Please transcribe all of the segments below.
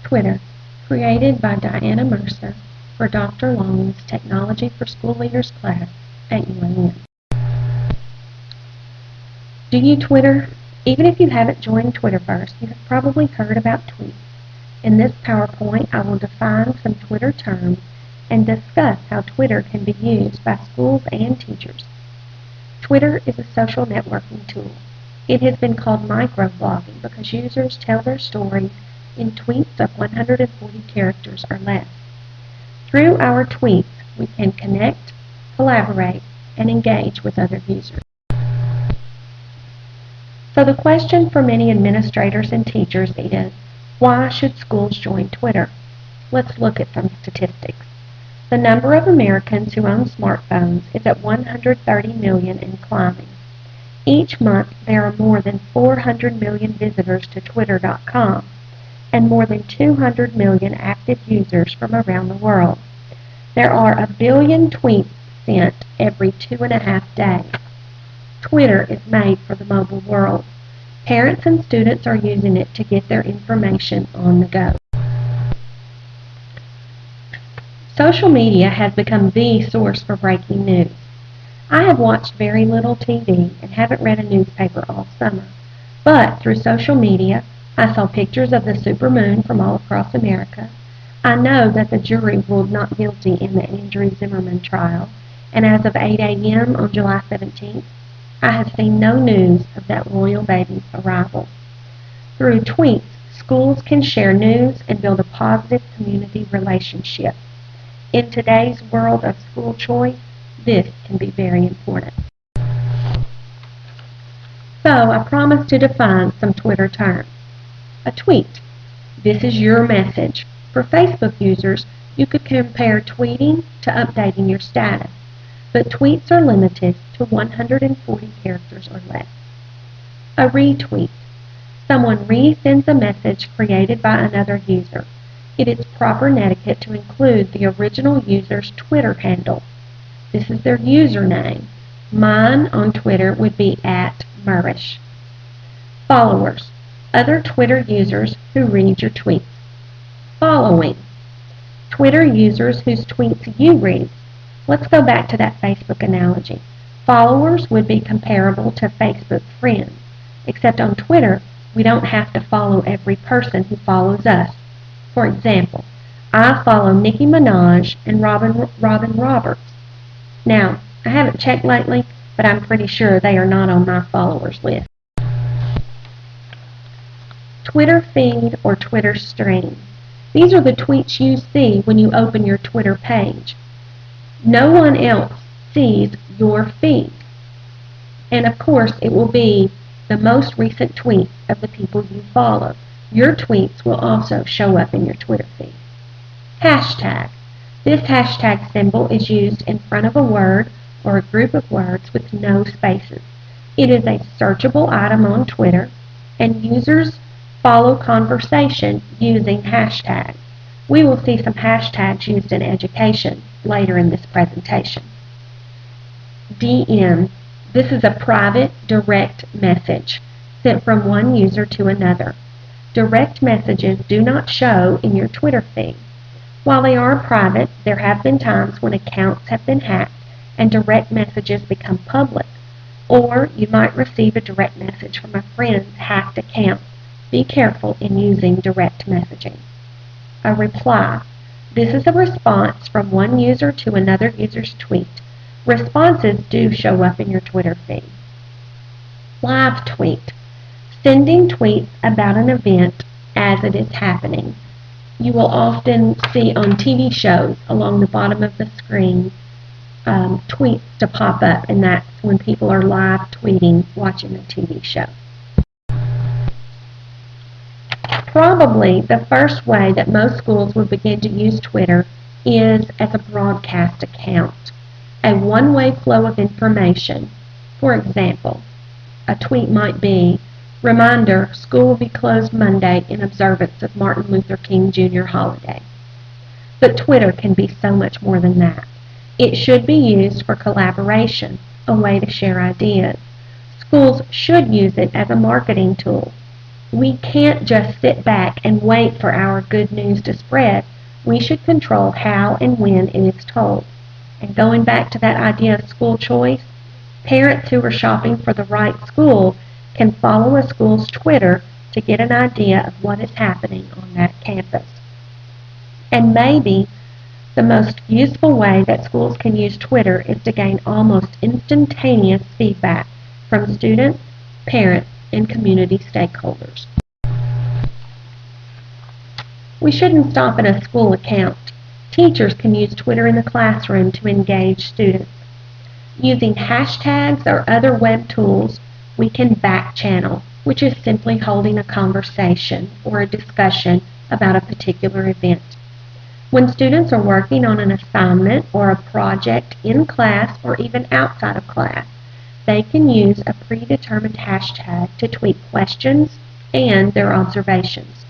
Twitter, created by Diana Mercer for Dr. Long's Technology for School Leaders class at UAM. Do you Twitter? Even if you haven't joined Twitterverse, you have probably heard about tweets. In this PowerPoint, I will define some Twitter terms and discuss how Twitter can be used by schools and teachers. Twitter is a social networking tool. It has been called microblogging because users tell their stories in tweets of 140 characters or less. Through our tweets, we can connect, collaborate, and engage with other users. So the question for many administrators and teachers is, why should schools join Twitter? Let's look at some statistics. The number of Americans who own smartphones is at 130 million and climbing. Each month, there are more than 400 million visitors to Twitter.com and more than 200 million active users from around the world. There are 1 billion tweets sent every 2.5 days. Twitter is made for the mobile world. Parents and students are using it to get their information on the go. Social media has become the source for breaking news. I have watched very little TV and haven't read a newspaper all summer, but through social media, I saw pictures of the supermoon from all across America. I know that the jury ruled not guilty in the Andrew Zimmerman trial, and as of 8 a.m. on July 17th, I have seen no news of that royal baby's arrival. Through tweets, schools can share news and build a positive community relationship. In today's world of school choice, this can be very important. So, I promised to define some Twitter terms. A tweet. This is your message. For Facebook users, you could compare tweeting to updating your status, but tweets are limited to 140 characters or less. A retweet. Someone resends a message created by another user. It is proper etiquette to include the original user's Twitter handle. This is their username. Mine on Twitter would be @Murish. Followers. Other Twitter users who read your tweets. Following. Twitter users whose tweets you read. Let's go back to that Facebook analogy. Followers would be comparable to Facebook friends, except on Twitter, we don't have to follow every person who follows us. For example, I follow Nicki Minaj and Robin Roberts. Now, I haven't checked lately, but I'm pretty sure they are not on my followers list. Twitter feed or Twitter stream. These are the tweets you see when you open your Twitter page. No one else sees your feed. And of course, it will be the most recent tweets of the people you follow. Your tweets will also show up in your Twitter feed. Hashtag. This hashtag symbol is used in front of a word or a group of words with no spaces. It is a searchable item on Twitter, and users follow conversation using hashtags. We will see some hashtags used in education later in this presentation. DM. This is a private, direct message sent from one user to another. Direct messages do not show in your Twitter feed. While they are private, there have been times when accounts have been hacked and direct messages become public. Or you might receive a direct message from a friend's hacked account. Be careful in using direct messaging. A reply. This is a response from one user to another user's tweet. Responses do show up in your Twitter feed. Live tweet. Sending tweets about an event as it is happening. You will often see on TV shows along the bottom of the screen tweets to pop up, and that's when people are live tweeting watching a TV show. Probably the first way that most schools would begin to use Twitter is as a broadcast account, a one-way flow of information. For example, a tweet might be, "Reminder, school will be closed Monday in observance of Martin Luther King Jr. holiday." But Twitter can be so much more than that. It should be used for collaboration, a way to share ideas. Schools should use it as a marketing tool. We can't just sit back and wait for our good news to spread. We should control how and when it is told. And going back to that idea of school choice, parents who are shopping for the right school can follow a school's Twitter to get an idea of what is happening on that campus. And maybe the most useful way that schools can use Twitter is to gain almost instantaneous feedback from students, parents, and community stakeholders. We shouldn't stop at a school account. Teachers can use Twitter in the classroom to engage students. Using hashtags or other web tools, we can back channel, which is simply holding a conversation or a discussion about a particular event. When students are working on an assignment or a project in class or even outside of class, they can use a predetermined hashtag to tweet questions and their observations.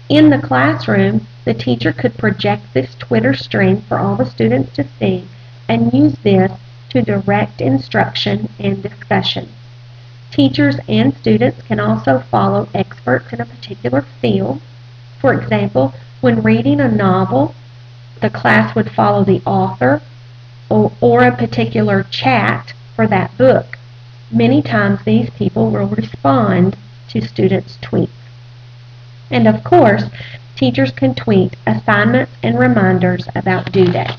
In the classroom, the teacher could project this Twitter stream for all the students to see and use this to direct instruction and discussion. Teachers and students can also follow experts in a particular field. For example, when reading a novel, the class would follow the author or a particular chat for that book. Many times these people will respond to students' tweets. And of course, teachers can tweet assignments and reminders about due dates.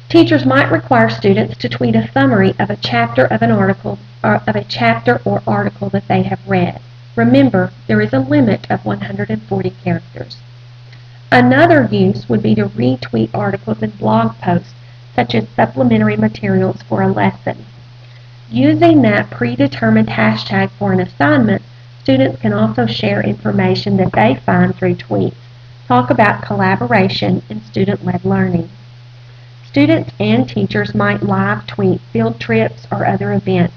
Teachers might require students to tweet a summary of a chapter of an article or article that they have read. Remember, there is a limit of 140 characters. Another use would be to retweet articles and blog posts, such as supplementary materials for a lesson. Using that predetermined hashtag for an assignment, students can also share information that they find through tweets. Talk about collaboration and student-led learning. Students and teachers might live tweet field trips or other events.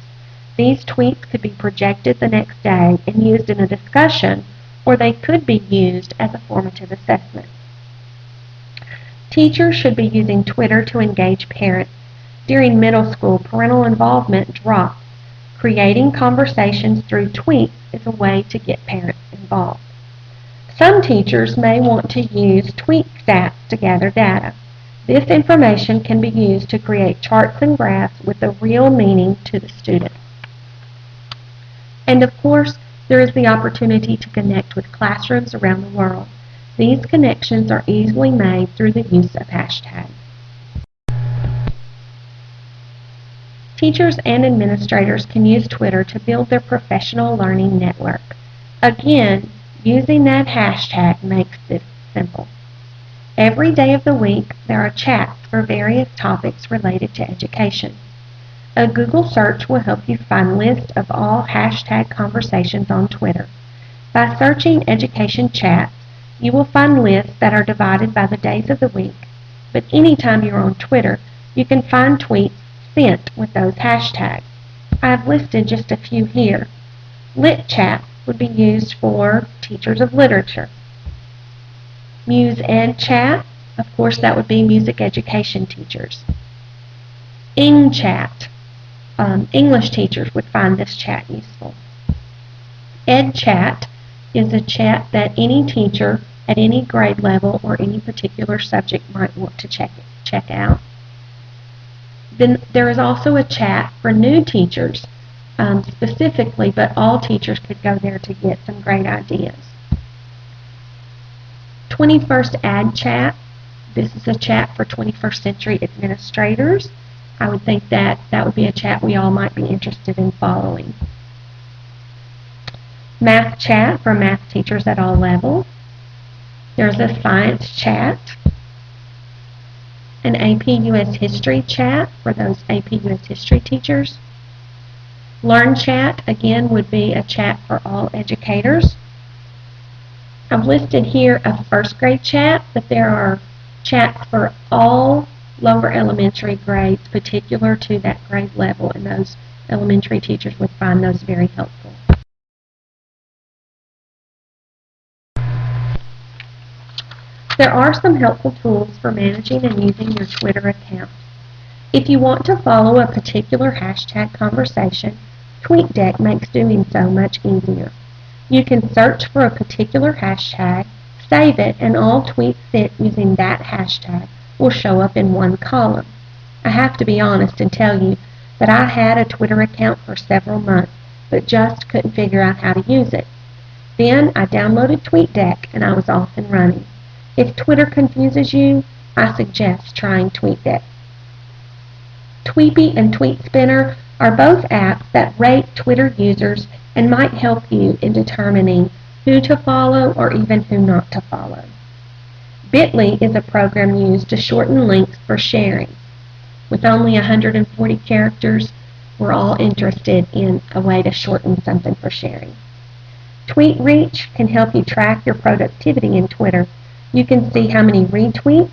These tweets could be projected the next day and used in a discussion, or they could be used as a formative assessment. Teachers should be using Twitter to engage parents. During middle school, parental involvement drops. Creating conversations through tweets is a way to get parents involved. Some teachers may want to use tweet stats to gather data. This information can be used to create charts and graphs with a real meaning to the student. And of course, there is the opportunity to connect with classrooms around the world. These connections are easily made through the use of hashtags. Teachers and administrators can use Twitter to build their professional learning network. Again, using that hashtag makes this simple. Every day of the week, there are chats for various topics related to education. A Google search will help you find lists of all hashtag conversations on Twitter. By searching education chats, you will find lists that are divided by the days of the week. But anytime you're on Twitter, you can find tweets sent with those hashtags. I have listed just a few here. Lit chat would be used for teachers of literature. Muse Ed chat, of course that would be music education teachers. Ing chat, English teachers would find this chat useful. Ed chat is a chat that any teacher at any grade level or any particular subject might want to check out. Then there is also a chat for new teachers specifically, but all teachers could go there to get some great ideas. 21st Ad Chat. This is a chat for 21st century administrators. I would think that would be a chat we all might be interested in following. Math Chat for math teachers at all levels. There's a Science Chat. An AP US History Chat for those AP US History teachers. Learn Chat, again, would be a chat for all educators. I've listed here a first grade chat, but there are chats for all lower elementary grades particular to that grade level, and those elementary teachers would find those very helpful. There are some helpful tools for managing and using your Twitter account. If you want to follow a particular hashtag conversation, TweetDeck makes doing so much easier. You can search for a particular hashtag, save it, and all tweets sent using that hashtag will show up in one column. I have to be honest and tell you that I had a Twitter account for several months, but just couldn't figure out how to use it. Then I downloaded TweetDeck and I was off and running. If Twitter confuses you, I suggest trying TweetDeck. Tweepy and TweetSpinner are both apps that rate Twitter users and might help you in determining who to follow or even who not to follow. Bitly is a program used to shorten links for sharing. With only 140 characters, we're all interested in a way to shorten something for sharing. TweetReach can help you track your productivity in Twitter. You can see how many retweets,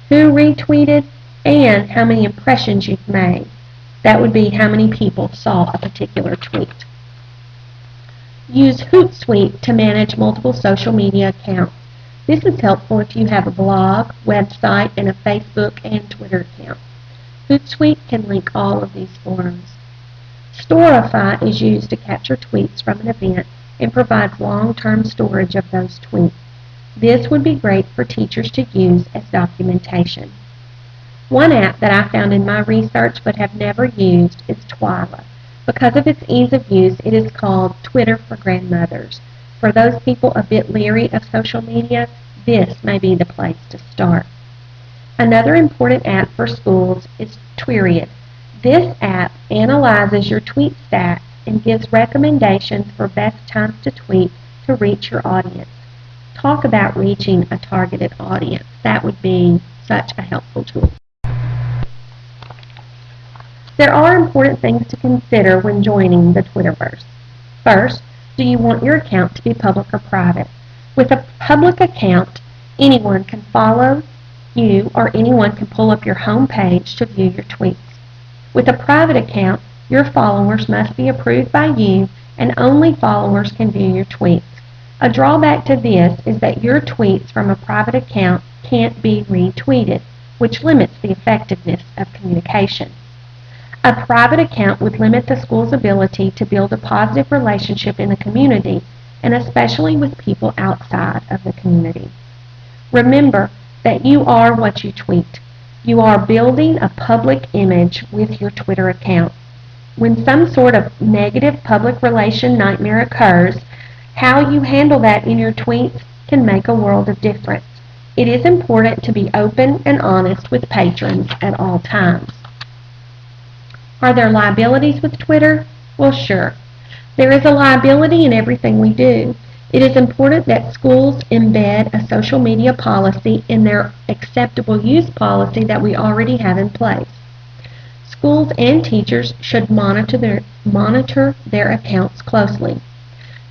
who retweeted, and how many impressions you've made. That would be how many people saw a particular tweet. Use Hootsuite to manage multiple social media accounts. This is helpful if you have a blog, website, and a Facebook and Twitter account. Hootsuite can link all of these forums. Storify is used to capture tweets from an event and provides long-term storage of those tweets. This would be great for teachers to use as documentation. One app that I found in my research but have never used is Twyla. Because of its ease of use, it is called Twitter for Grandmothers. For those people a bit leery of social media, this may be the place to start. Another important app for schools is Twiriad. This app analyzes your tweet stats and gives recommendations for best times to tweet to reach your audience. Talk about reaching a targeted audience. That would be such a helpful tool. There are important things to consider when joining the Twitterverse. First, do you want your account to be public or private? With a public account, anyone can follow you or anyone can pull up your home page to view your tweets. With a private account, your followers must be approved by you and only followers can view your tweets. A drawback to this is that your tweets from a private account can't be retweeted, which limits the effectiveness of communication. A private account would limit the school's ability to build a positive relationship in the community, and especially with people outside of the community. Remember that you are what you tweet. You are building a public image with your Twitter account. When some sort of negative public relation nightmare occurs, how you handle that in your tweets can make a world of difference. It is important to be open and honest with patrons at all times. Are there liabilities with Twitter? Well, sure. There is a liability in everything we do. It is important that schools embed a social media policy in their acceptable use policy that we already have in place. Schools and teachers should monitor their accounts closely.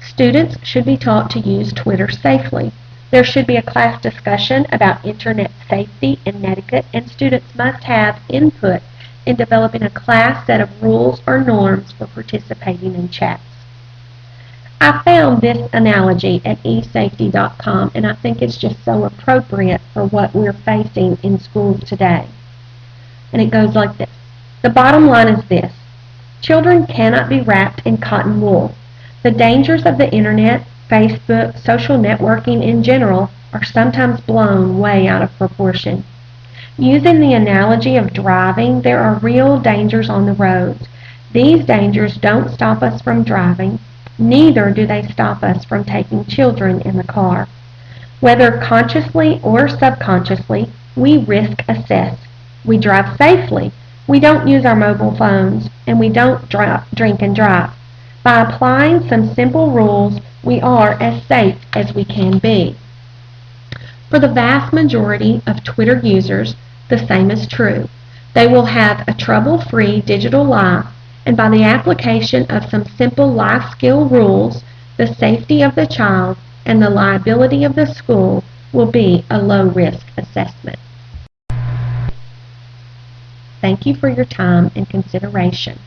Students should be taught to use Twitter safely. There should be a class discussion about internet safety and etiquette, and students must have input in developing a class set of rules or norms for participating in chats. I found this analogy at eSafety.com, and I think it's just so appropriate for what we're facing in schools today. And it goes like this. The bottom line is this. Children cannot be wrapped in cotton wool. The dangers of the internet, Facebook, social networking in general are sometimes blown way out of proportion. Using the analogy of driving, there are real dangers on the roads. These dangers don't stop us from driving, neither do they stop us from taking children in the car. Whether consciously or subconsciously, we risk assess. We drive safely. We don't use our mobile phones, and we don't drink and drive. By applying some simple rules, we are as safe as we can be. For the vast majority of Twitter users, the same is true. They will have a trouble-free digital life, and by the application of some simple life skill rules, the safety of the child and the liability of the school will be a low-risk assessment. Thank you for your time and consideration.